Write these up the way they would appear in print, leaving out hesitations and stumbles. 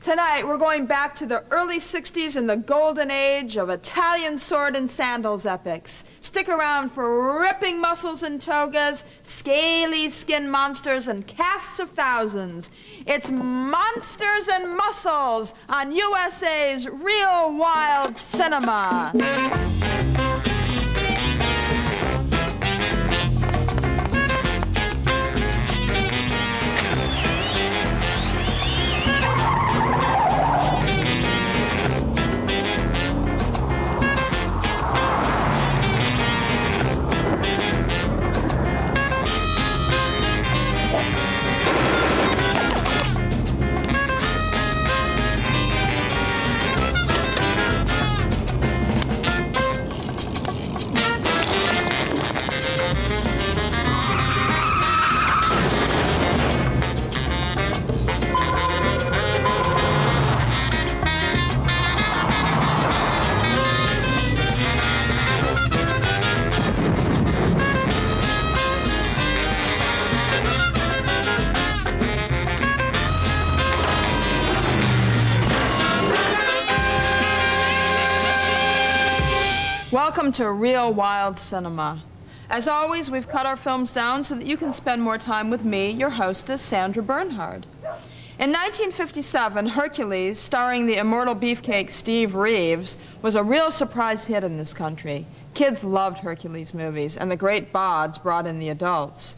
Tonight, we're going back to the early 60s and the golden age of Italian sword and sandals epics. Stick around for ripping muscles and togas, scaly skin monsters, and casts of thousands. It's Monsters and Muscles on USA's Real Wild Cinema. Welcome to Real Wild Cinema. As always, we've cut our films down so that you can spend more time with me, your hostess, Sandra Bernhard. In 1957, Hercules, starring the immortal beefcake Steve Reeves, was a real surprise hit in this country. Kids loved Hercules movies, and the great bods brought in the adults.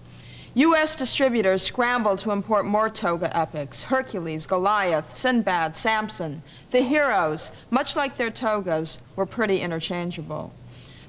U.S. distributors scrambled to import more toga epics: Hercules, Goliath, Sinbad, Samson. The heroes, much like their togas, were pretty interchangeable.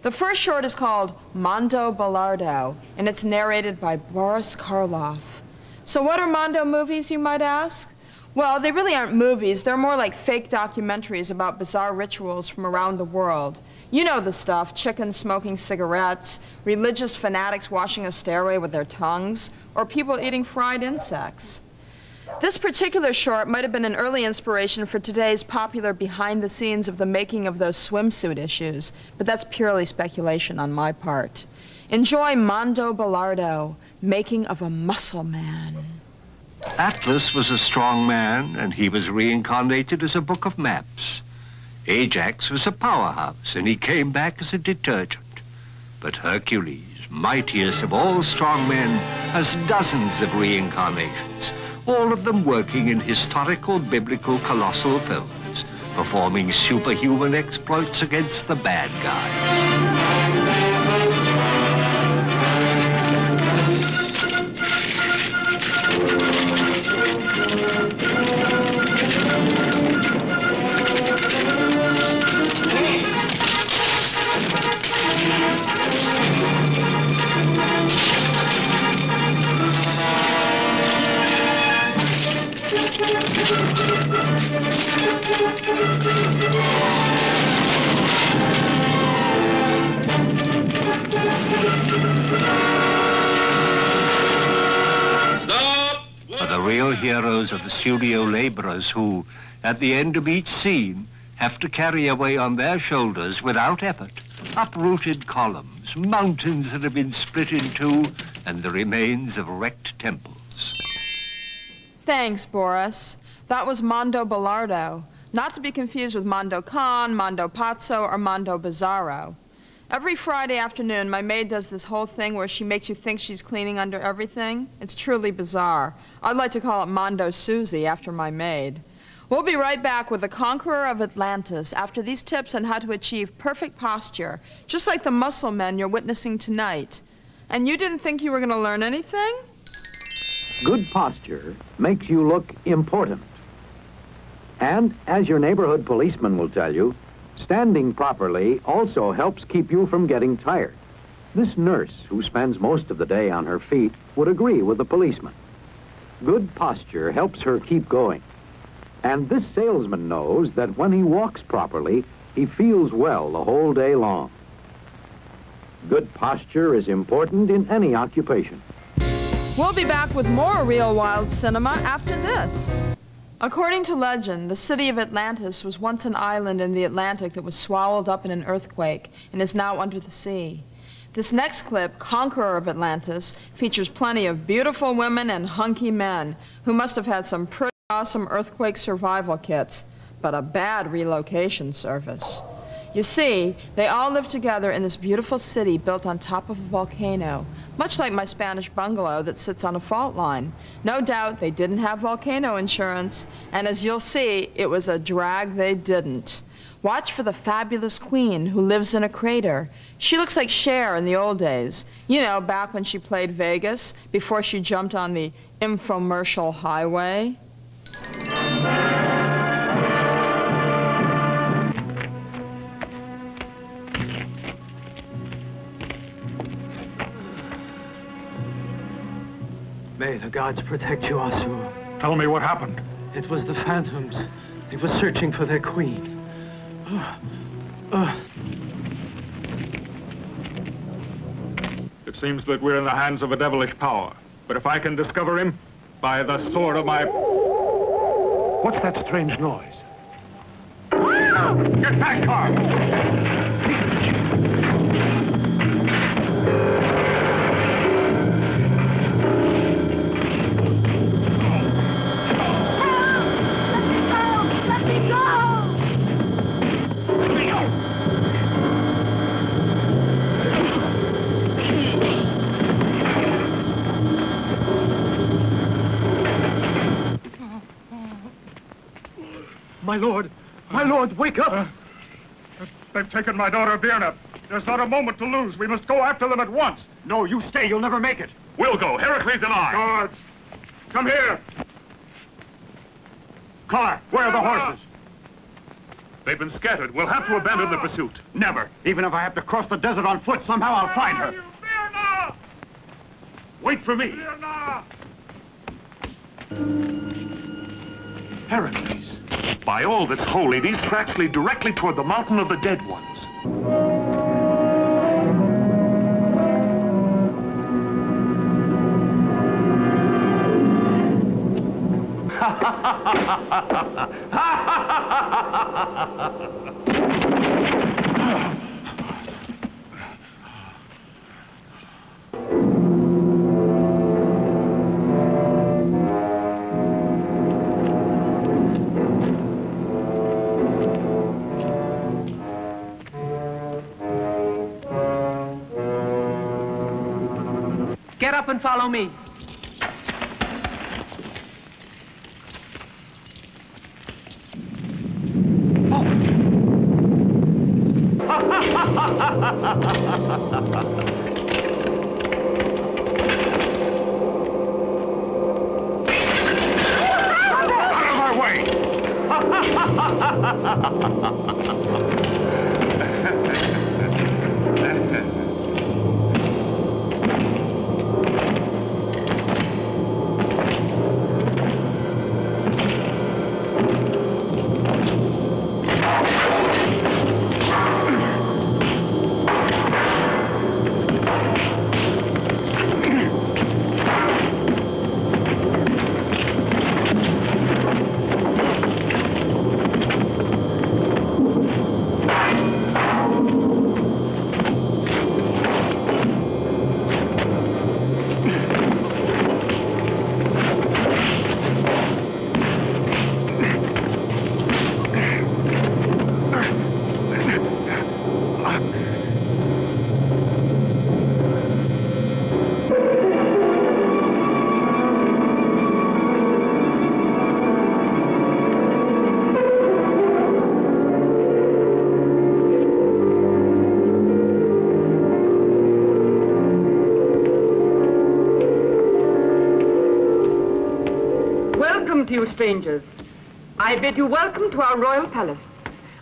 The first short is called Mondo Balordo, and it's narrated by Boris Karloff. So what are Mondo movies, you might ask? Well, they really aren't movies. They're more like fake documentaries about bizarre rituals from around the world. You know the stuff: chickens smoking cigarettes, religious fanatics washing a stairway with their tongues, or people eating fried insects. This particular short might have been an early inspiration for today's popular behind the scenes of the making of those swimsuit issues, but that's purely speculation on my part. Enjoy Mondo Balordo, Making of a Muscle Man. Atlas was a strong man, and he was reincarnated as a book of maps. Ajax was a powerhouse, and he came back as a detergent. But Hercules, mightiest of all strong men, has dozens of reincarnations, all of them working in historical, biblical, colossal films, performing superhuman exploits against the bad guys. Are the real heroes of the studio laborers who, at the end of each scene, have to carry away on their shoulders without effort uprooted columns, mountains that have been split in two, and the remains of wrecked temples. Thanks, Boris. That was Mondo Balordo, not to be confused with Mondo Con, Mondo Pazzo, or Mondo Bizarro. Every Friday afternoon, my maid does this whole thing where she makes you think she's cleaning under everything. It's truly bizarre. I'd like to call it Mondo Susie after my maid. We'll be right back with the Conqueror of Atlantis after these tips on how to achieve perfect posture, just like the muscle men you're witnessing tonight. And you didn't think you were going to learn anything? Good posture makes you look important. And, as your neighborhood policeman will tell you, standing properly also helps keep you from getting tired. This nurse, who spends most of the day on her feet, would agree with the policeman. Good posture helps her keep going. And this salesman knows that when he walks properly, he feels well the whole day long. Good posture is important in any occupation. We'll be back with more Real Wild Cinema after this. According to legend, the city of Atlantis was once an island in the Atlantic that was swallowed up in an earthquake and is now under the sea. This next clip, Conqueror of Atlantis, features plenty of beautiful women and hunky men who must have had some pretty awesome earthquake survival kits, but a bad relocation service. You see, they all live together in this beautiful city built on top of a volcano, much like my Spanish bungalow that sits on a fault line. No doubt they didn't have volcano insurance, and as you'll see, it was a drag they didn't. Watch for the fabulous queen who lives in a crater. She looks like Cher in the old days. You know, back when she played Vegas, before she jumped on the infomercial highway. May the gods protect you, Asur. Tell me what happened. It was the phantoms. They were searching for their queen. It seems that we're in the hands of a devilish power. But if I can discover him, by the sword of my... What's that strange noise? Get back, Carl! My lord, wake up! They've taken my daughter, Birna. There's not a moment to lose. We must go after them at once. No, you stay. You'll never make it. We'll go, Hercules and I. Guards, come here. Collar, where are the horses? They've been scattered. We'll have to abandon the pursuit. Never. Even if I have to cross the desert on foot, somehow I'll find her. Birna! Wait for me. Birna! Hercules. By all that's holy, these tracks lead directly toward the mountain of the dead ones. Get up and follow me. Out of our way! To you strangers, I bid you welcome to our royal palace.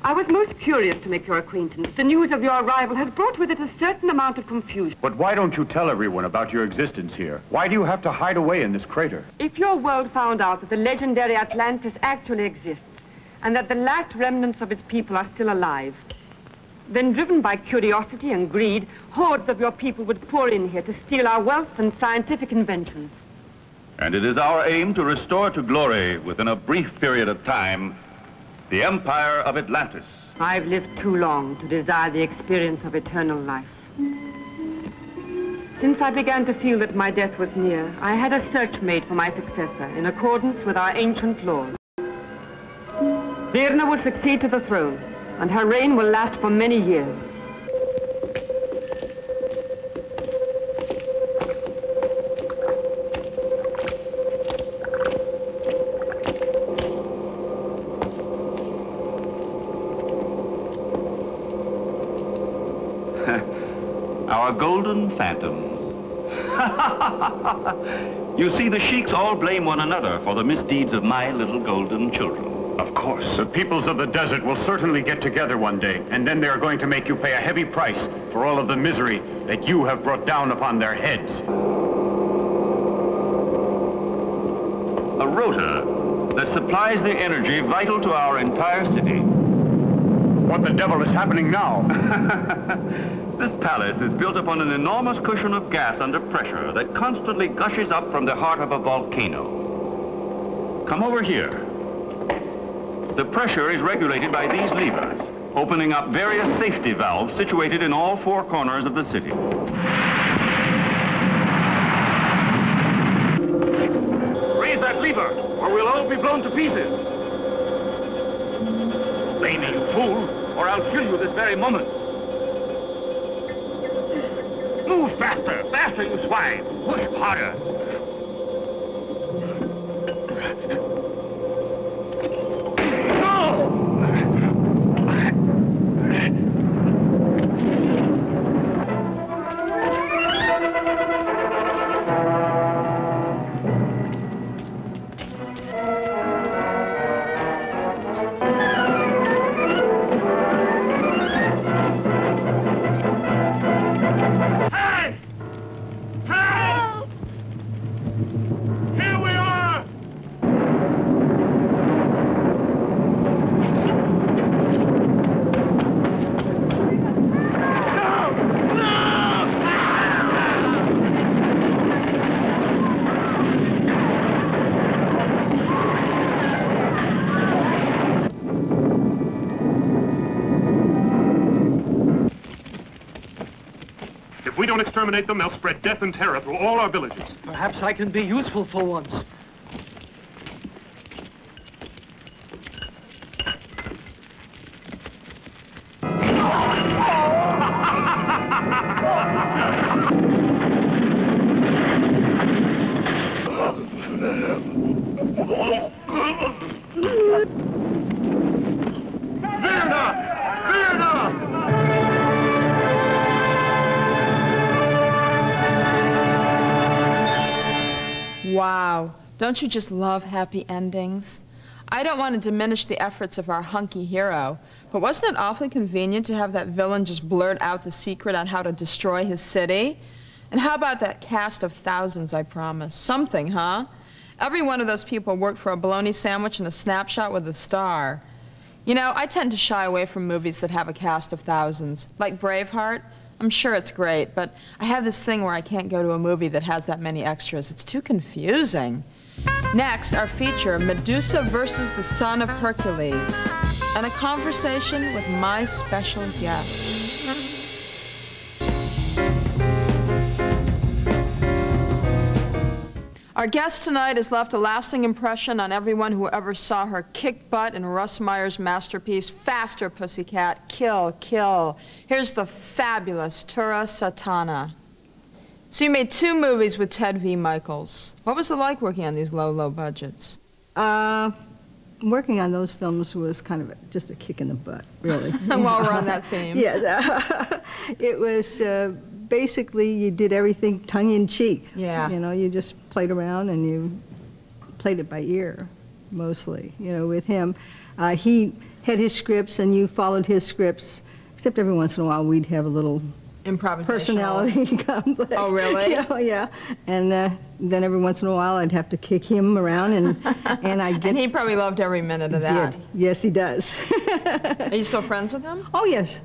I was most curious to make your acquaintance. The news of your arrival has brought with it a certain amount of confusion. But why don't you tell everyone about your existence here? Why do you have to hide away in this crater? If your world found out that the legendary Atlantis actually exists, and that the last remnants of its people are still alive, then driven by curiosity and greed, hordes of your people would pour in here to steal our wealth and scientific inventions. And it is our aim to restore to glory, within a brief period of time, the Empire of Atlantis. I've lived too long to desire the experience of eternal life. Since I began to feel that my death was near, I had a search made for my successor in accordance with our ancient laws. Virna will succeed to the throne, and her reign will last for many years. Our golden phantoms. You see, the sheiks all blame one another for the misdeeds of my little golden children. Of course. The peoples of the desert will certainly get together one day, and then they are going to make you pay a heavy price for all of the misery that you have brought down upon their heads. A rota that supplies the energy vital to our entire city. What the devil is happening now? This palace is built upon an enormous cushion of gas under pressure that constantly gushes up from the heart of a volcano. Come over here. The pressure is regulated by these levers, opening up various safety valves situated in all four corners of the city. Raise that lever, or we'll all be blown to pieces. Lady, you fool, or I'll kill you this very moment. Move faster, faster, you swine. Push harder. If we don't exterminate them, they'll spread death and terror through all our villages. Perhaps I can be useful for once. Wow, don't you just love happy endings? I don't want to diminish the efforts of our hunky hero, but wasn't it awfully convenient to have that villain just blurt out the secret on how to destroy his city? And how about that cast of thousands I promised? Something, huh? Every one of those people worked for a bologna sandwich and a snapshot with a star. You know, I tend to shy away from movies that have a cast of thousands, like Braveheart. I'm sure it's great, but I have this thing where I can't go to a movie that has that many extras. It's too confusing. Next, our feature, Medusa versus the Son of Hercules, and a conversation with my special guest. Our guest tonight has left a lasting impression on everyone who ever saw her kick butt in Russ Meyer's masterpiece, Faster, Pussycat, Kill, Kill. Here's the fabulous Tura Satana. So you made 2 movies with Ted V. Michaels. What was it like working on these low budgets? Working on those films was kind of just a kick in the butt, really. While we're on that theme. Yeah, it was basically you did everything tongue-in-cheek. Yeah. You know, you just played around and you played it by ear, mostly, you know, with him. He had his scripts and you followed his scripts, except every once in a while we'd have a little personality conflict. Oh, really? You know, yeah. And then every once in a while I'd have to kick him around and I'd get... And he probably loved every minute of that. Did. Yes, he does. Are you still friends with him? Oh, yes.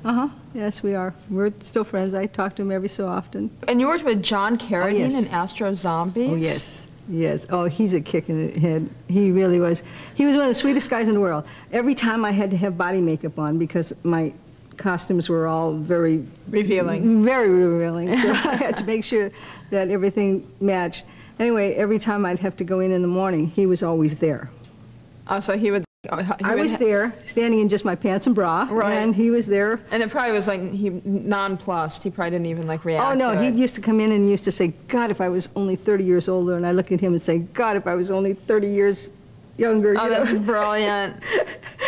Yes, we are. We're still friends. I talk to him every so often. And you worked with John Carradine yes. in Astro Zombies? Oh, yes. Yes. Oh, he's a kick in the head. He really was. He was one of the sweetest guys in the world. Every time I had to have body makeup on because my costumes were all very Revealing. Very revealing. So I had to make sure that everything matched. Anyway, every time I'd have to go in the morning, he was always there. Oh, so he would... I was there, standing in just my pants and bra, right. And he was there. And it probably was like he nonplussed. He probably didn't even like react. Oh no, to he it. used to come in and used to say, "God, if I was only 30 years older," and I look at him and say, "God, if I was only 30 years younger." Oh, that's brilliant.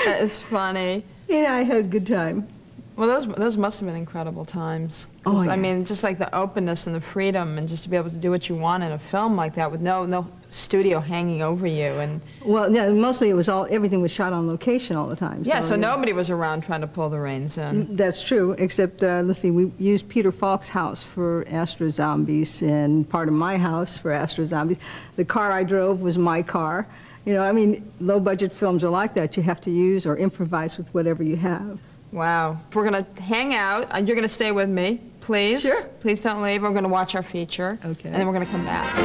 It's funny. Yeah, I had a good time. Well, those must have been incredible times. Oh, yeah. I mean, just like the openness and the freedom, and just to be able to do what you want in a film like that with no studio hanging over you. And well, yeah, mostly it was everything was shot on location all the time. Yeah, so nobody was around trying to pull the reins in. That's true, except let's see, we used Peter Falk's house for Astro Zombies, and part of my house for Astro Zombies. The car I drove was my car. You know, I mean, low-budget films are like that. You have to use or improvise with whatever you have. Wow. We're going to hang out. You're going to stay with me, please. Sure. Please don't leave. We're going to watch our feature. Okay. And then we're going to come back.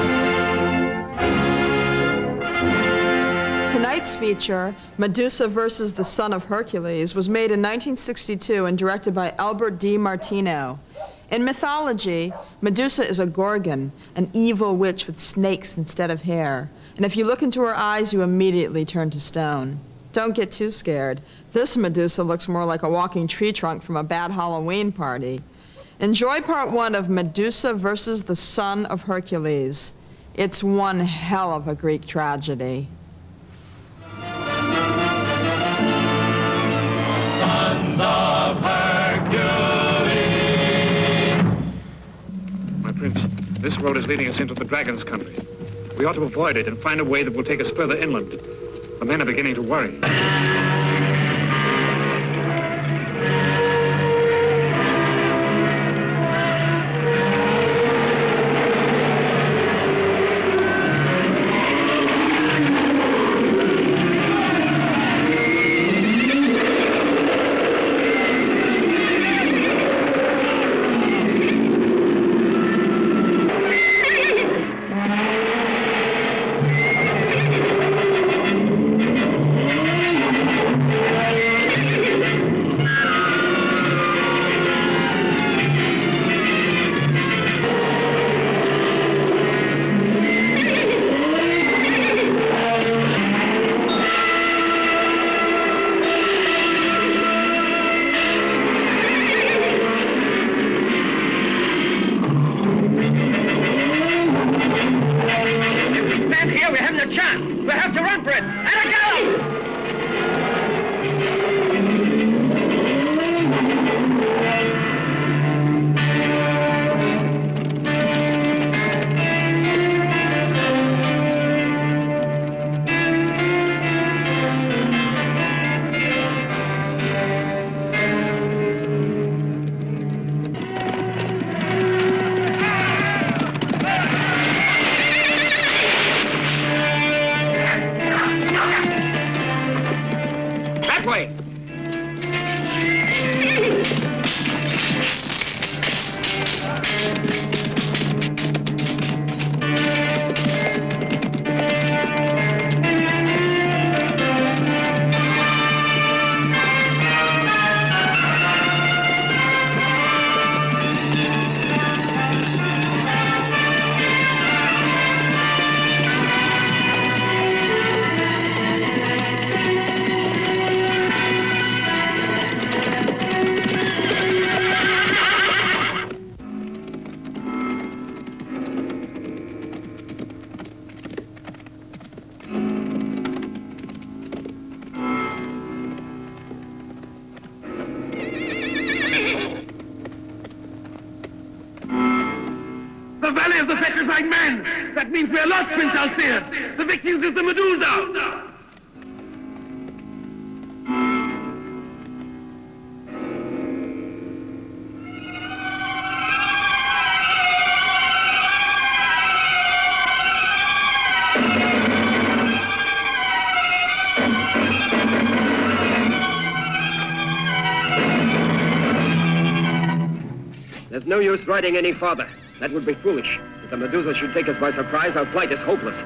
Tonight's feature, Medusa versus the Son of Hercules, was made in 1962 and directed by Albert D. Martino. In mythology, Medusa is a gorgon, an evil witch with snakes instead of hair. And if you look into her eyes, you immediately turn to stone. Don't get too scared. This Medusa looks more like a walking tree trunk from a bad Halloween party. Enjoy part 1 of Medusa versus the Son of Hercules. It's one hell of a Greek tragedy. Sons of Hercules! My prince, this road is leading us into the dragon's country. We ought to avoid it and find a way that will take us further inland. The men are beginning to worry. That means we're lost, Prince Alcir. The victims is the Medusa. There's no use riding any farther. That would be foolish. If the Medusa should take us by surprise, our flight is hopeless.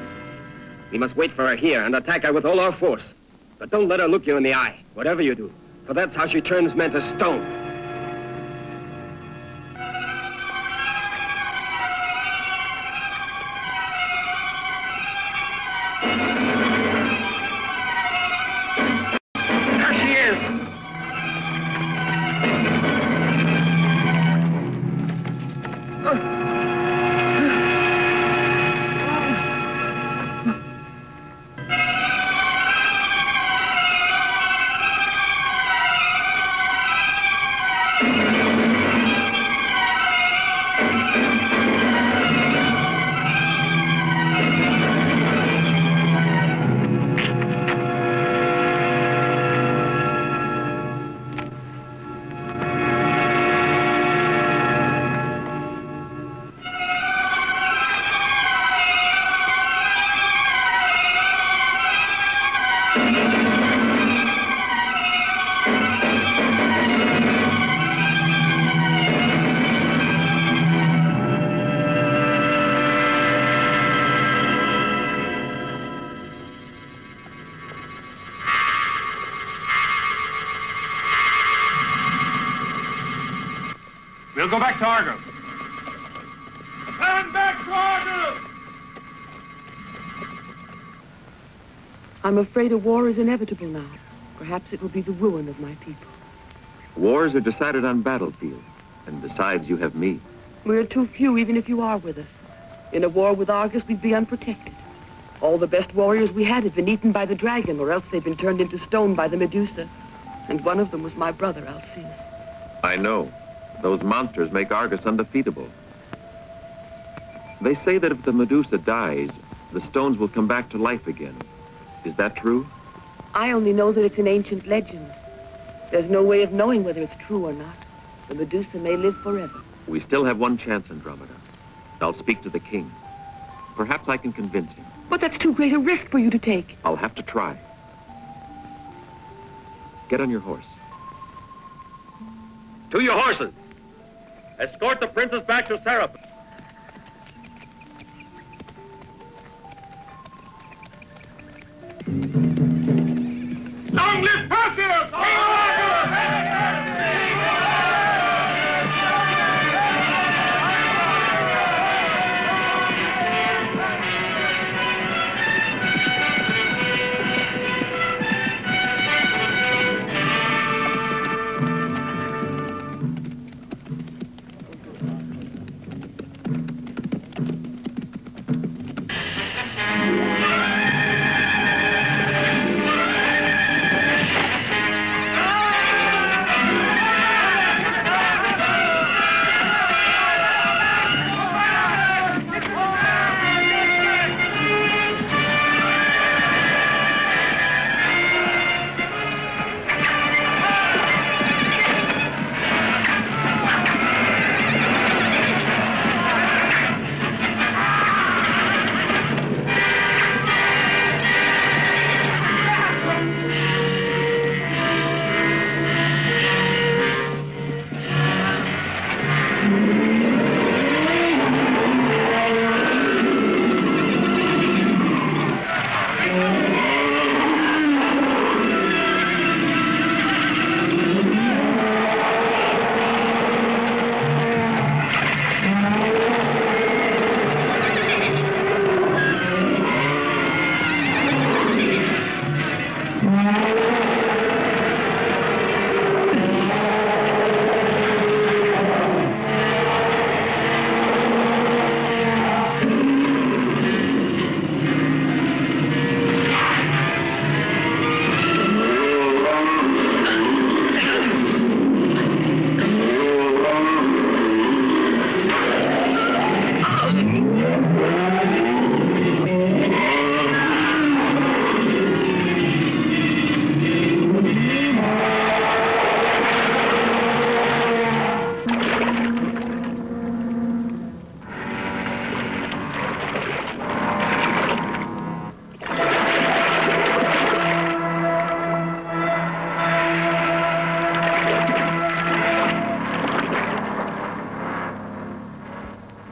We must wait for her here and attack her with all our force. But don't let her look you in the eye, whatever you do, for that's how she turns men to stone. go back to Argos. Turn back to Argos! I'm afraid a war is inevitable now. Perhaps it will be the ruin of my people. Wars are decided on battlefields. And besides, you have me. We're too few, even if you are with us. In a war with Argus, we'd be unprotected. All the best warriors we had been eaten by the dragon, or else they'd been turned into stone by the Medusa. And one of them was my brother, Alcinous. I know. Those monsters make Argus undefeatable. They say that if the Medusa dies, the stones will come back to life again. Is that true? I only know that it's an ancient legend. There's no way of knowing whether it's true or not. The Medusa may live forever. We still have one chance, Andromeda. I'll speak to the king. Perhaps I can convince him. But that's too great a risk for you to take. I'll have to try. Get on your horse. To your horses. Escort the princess back to Serapis. Long live Perseus!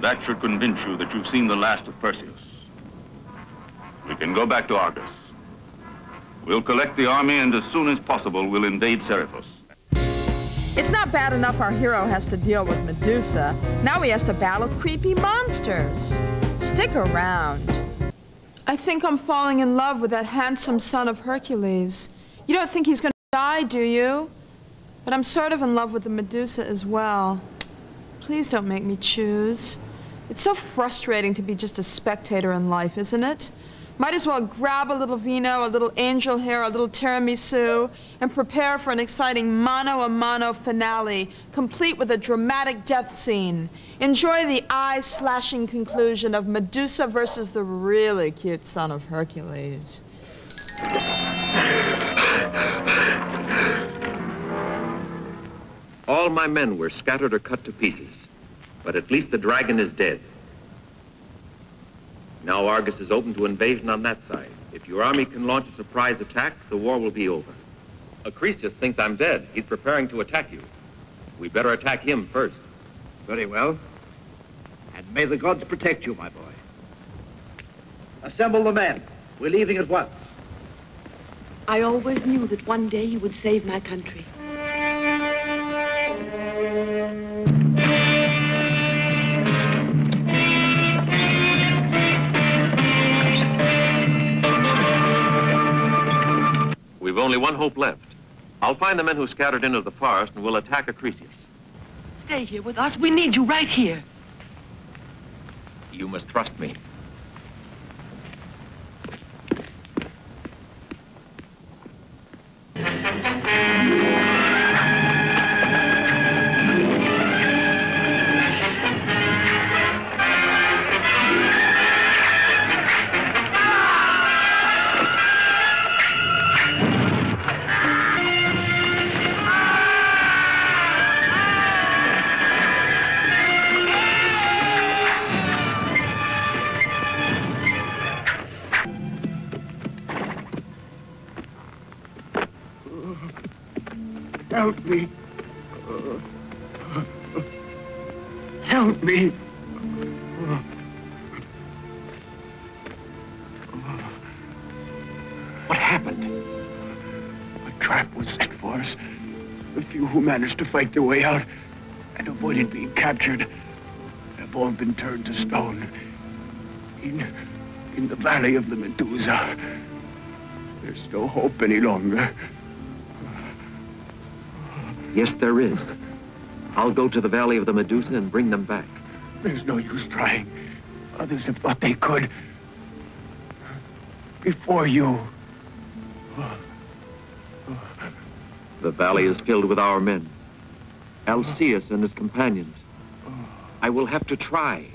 That should convince you that you've seen the last of Perseus. We can go back to Argos. We'll collect the army, and as soon as possible, we'll invade Serapis. It's not bad enough our hero has to deal with Medusa. Now he has to battle creepy monsters. Stick around. I think I'm falling in love with that handsome son of Hercules. You don't think he's gonna die, do you? But I'm sort of in love with the Medusa as well. Please don't make me choose. It's so frustrating to be just a spectator in life, isn't it? Might as well grab a little vino, a little angel hair, a little tiramisu, and prepare for an exciting mano-a-mano finale, complete with a dramatic death scene. Enjoy the eye-slashing conclusion of Medusa versus the really cute son of Hercules. All my men were scattered or cut to pieces, but at least the dragon is dead. Now Argus is open to invasion on that side. If your army can launch a surprise attack, the war will be over. Acrisius thinks I'm dead. He's preparing to attack you. We better attack him first. Very well. And may the gods protect you, my boy. Assemble the men. We're leaving at once. I always knew that one day you would save my country. only one hope left. I'll find the men who scattered into the forest and we'll attack Acrisius. Stay here with us. We need you right here. You must trust me. Help me. Help me. What happened? A trap was set for us. The few who managed to fight their way out and avoided being captured have all been turned to stone. In the valley of the Medusa. There's no hope any longer. Yes, there is. I'll go to the valley of the Medusa and bring them back. There's no use trying. Others have thought they could. Before you. The valley is filled with our men. Alceus and his companions. I will have to try.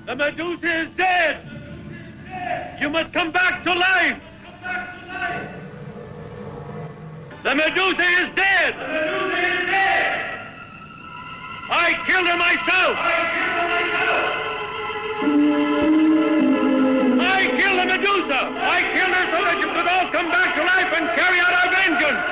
The Medusa is dead! You must come back to life! The Medusa is dead! The Medusa is dead! I killed her myself! I killed the Medusa! I killed her so that you could all come back to life and carry out our vengeance!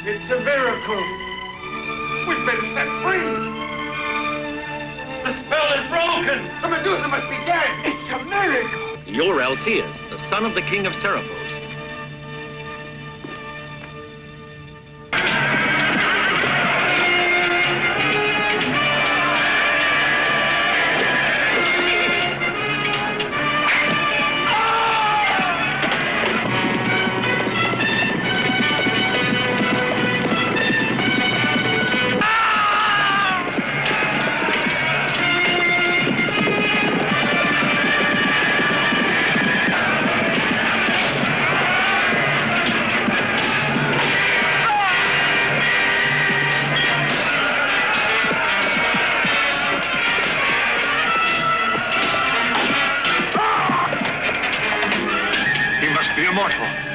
It's a miracle. We've been set free. The spell is broken. The Medusa must be dead. It's a miracle. You're Alceus, the son of the king of Serapos. careful.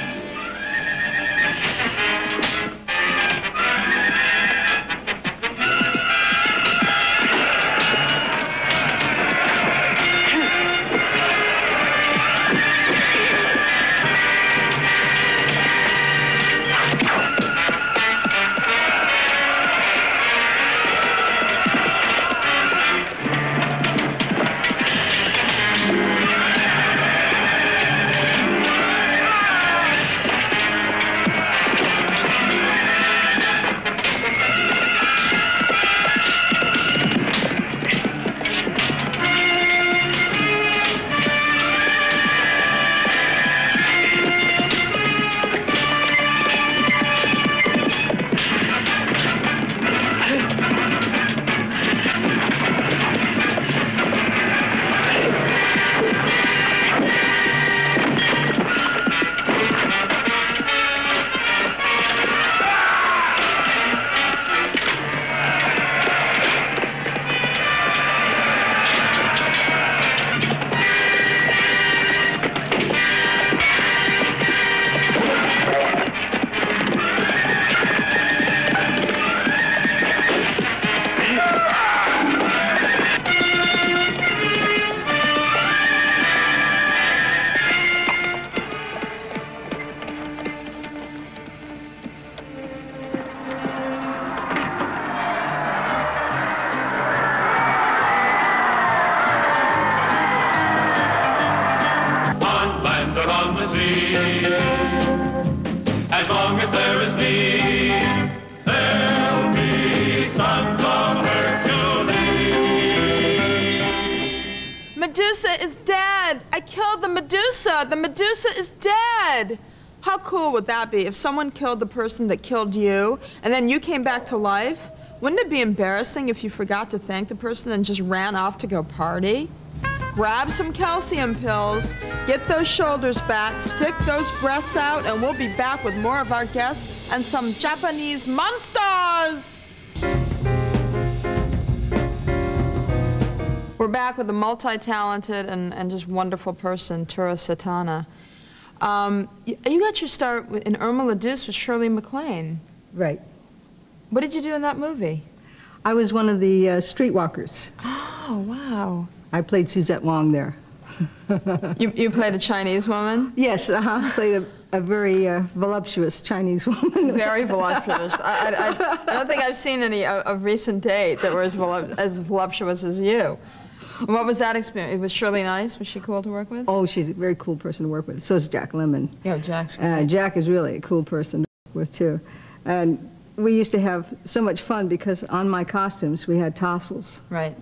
As long as there is me, there'll be sons of Hercules. Medusa is dead! I killed the Medusa! The Medusa is dead! How cool would that be if someone killed the person that killed you and then you came back to life? Wouldn't it be embarrassing if you forgot to thank the person and just ran off to go party? Grab some calcium pills, get those shoulders back, stick those breasts out, and we'll be back with more of our guests and some Japanese monsters! We're back with a multi-talented and just wonderful person, Tura Satana. You got your start in Irma la Douce with Shirley MacLaine. Right. What did you do in that movie? I was one of the streetwalkers. Oh, wow. I played Suzette Wong there. You played a Chinese woman? Yes, played a very voluptuous Chinese woman. Very voluptuous. I don't think I've seen any of recent date that were as voluptuous as you. What was that experience? Was Shirley nice? Was she cool to work with? Oh, she's a very cool person to work with. So is Jack Lemmon. Yeah, Jack's cool. Jack is really a cool person to work with, too. And we used to have so much fun because on my costumes, we had tassels. Right.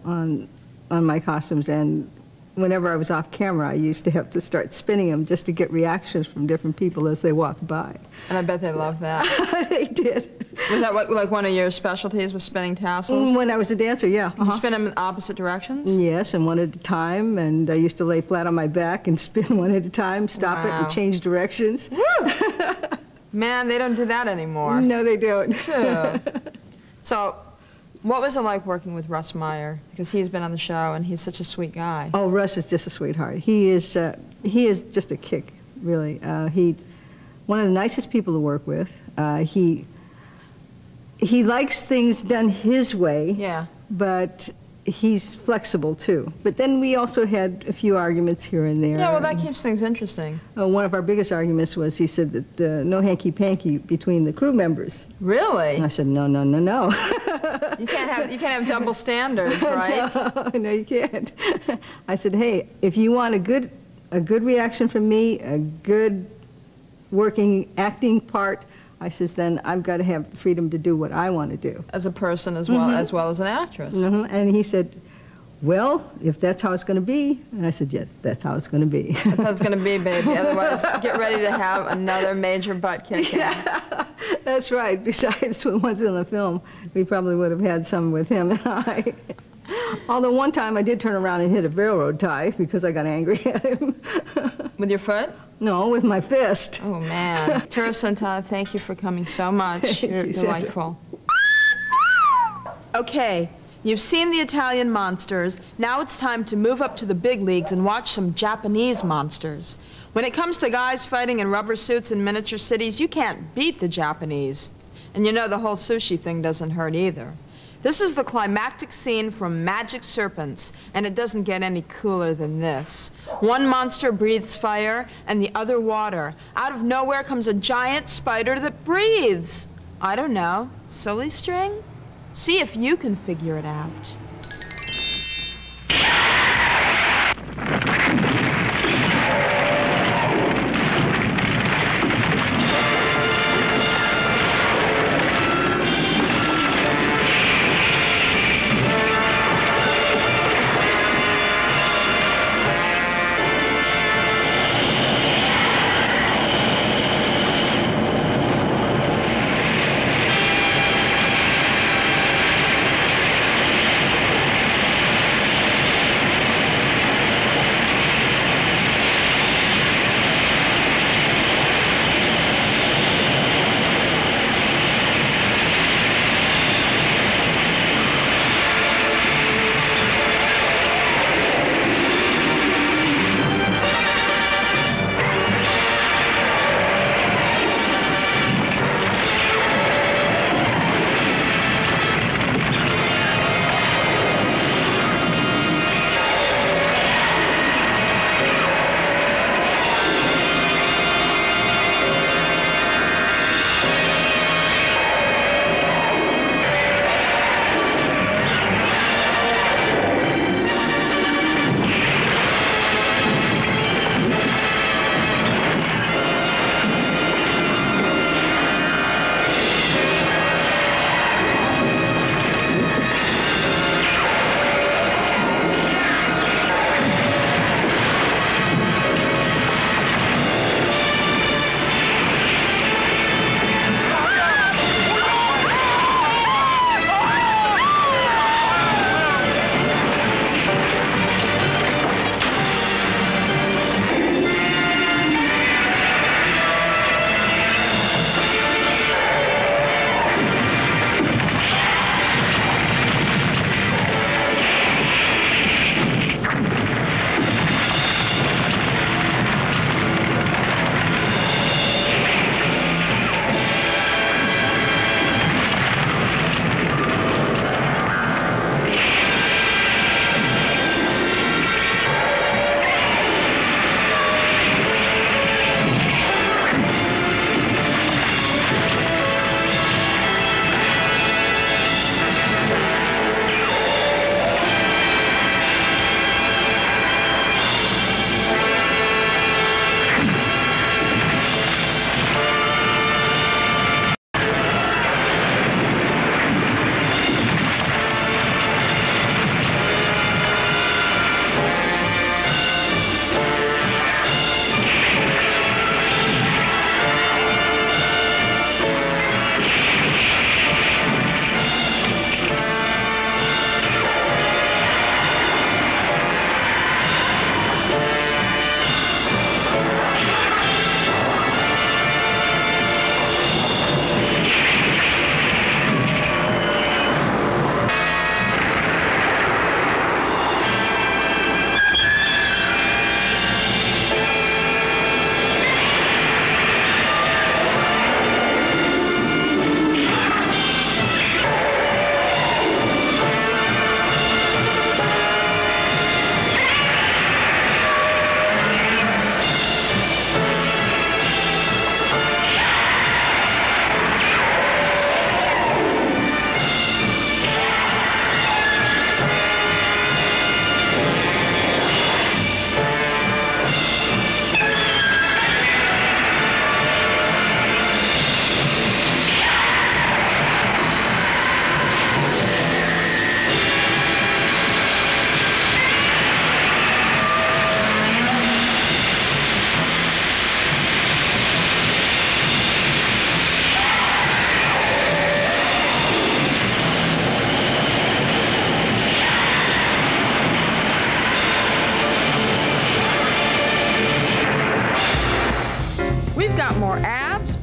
On my costumes, and whenever I was off camera, I used to have to start spinning them just to get reactions from different people as they walked by. And I bet they loved that. They did. Was that like one of your specialties, was spinning tassels? When I was a dancer, yeah. Did you spin them in opposite directions? Yes, and one at a time, and I used to lay flat on my back and spin one at a time, stop it, and change directions. Woo! Man, they don't do that anymore. No, they don't. Sure. So, what was it like working with Russ Meyer? Because he's been on the show and he's such a sweet guy. Oh, Russ is just a sweetheart. He is just a kick, really. He's one of the nicest people to work with. He likes things done his way. Yeah. But he's flexible too. But then we also had a few arguments here and there. Yeah, well, that keeps things interesting. One of our biggest arguments was he said that no hanky-panky between the crew members. Really? And I said, no, no, no, no. You can't have double standards, right? No, you can't. I said, hey, if you want a good reaction from me, a good working acting part, I says, then I've got to have the freedom to do what I want to do. As a person as well, as well as an actress. And he said, well, if that's how it's going to be. And I said, yeah, that's how it's going to be. That's how it's going to be, baby. Otherwise, get ready to have another major butt kicking. Yeah, that's right. Besides the ones in the film, we probably would have had some with him and I. Although one time I did turn around and hit a railroad tie because I got angry at him. With your foot? No, with my fist. Oh, man. Tura Satana, thank you for coming so much. You're delightful. Okay, You've seen the Italian monsters. Now it's time to move up to the big leagues and watch some Japanese monsters. When it comes to guys fighting in rubber suits in miniature cities, you can't beat the Japanese. And you know the whole sushi thing doesn't hurt either. This is the climactic scene from Magic Serpents, and it doesn't get any cooler than this. One monster breathes fire, and the other water. Out of nowhere comes a giant spider that breathes. I don't know, silly string? See if you can figure it out.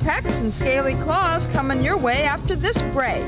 pecs and scaly claws coming your way after this break.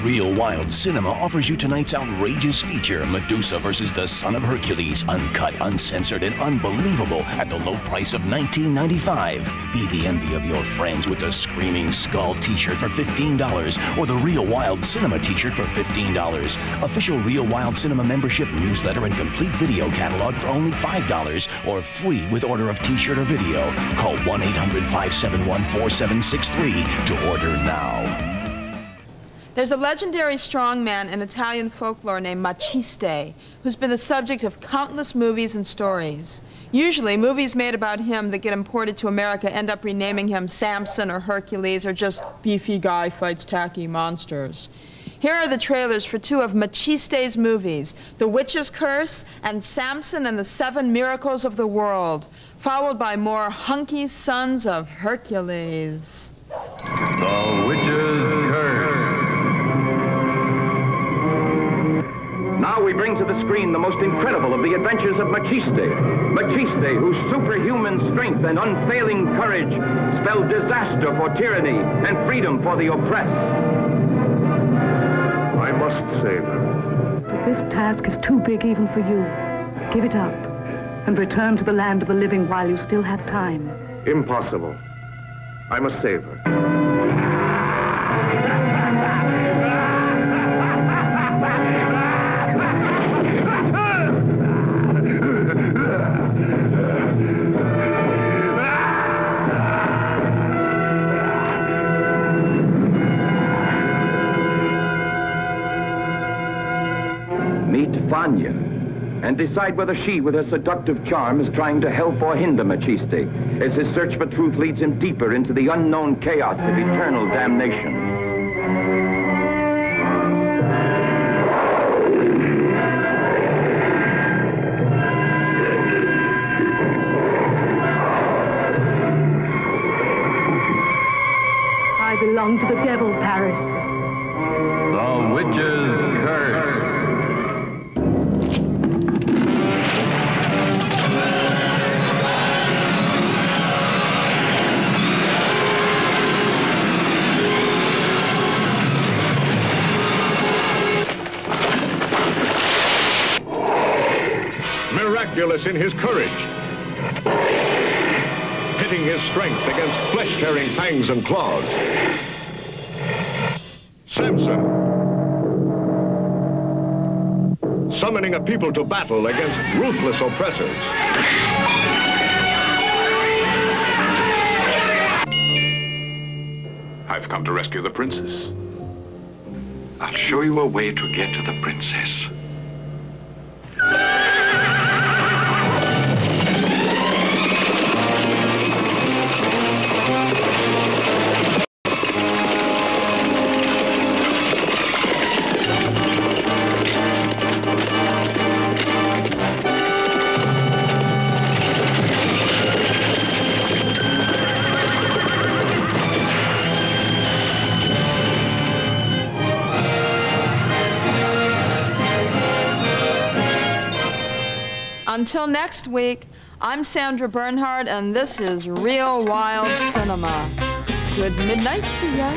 Real Wild Cinema offers you tonight's outrageous feature, Medusa versus the Son of Hercules, uncut, uncensored, and unbelievable at the low price of $19.95. Be the envy of your friends with the Screaming Skull t-shirt for $15 or the Real Wild Cinema t-shirt for $15. Official Real Wild Cinema membership, newsletter, and complete video catalog for only $5 or free with order of t-shirt or video. Call 1-800-571-4763 to order now. There's a legendary strongman in Italian folklore named Maciste, who's been the subject of countless movies and stories. Usually, movies made about him that get imported to America end up renaming him Samson or Hercules or just beefy guy fights tacky monsters. Here are the trailers for two of Maciste's movies, The Witch's Curse and Samson and the Seven Miracles of the World, followed by more hunky sons of Hercules. The Witch's Curse. Now we bring to the screen the most incredible of the adventures of Maciste. Maciste, whose superhuman strength and unfailing courage spelled disaster for tyranny and freedom for the oppressed. I must save her. But this task is too big even for you. Give it up and return to the land of the living while you still have time. Impossible. I must save her. Meet Vanya, and decide whether she, with her seductive charm, is trying to help or hinder Maciste, as his search for truth leads him deeper into the unknown chaos of eternal damnation. I belong to the devil, Paris. The Witch's Curse. Miraculous in his courage, pitting his strength against flesh-tearing fangs and claws. Samson, summoning a people to battle against ruthless oppressors. I've come to rescue the princess. I'll show you a way to get to the princess. Until next week, I'm Sandra Bernhard, and this is Real Wild Cinema. Good midnight to ya.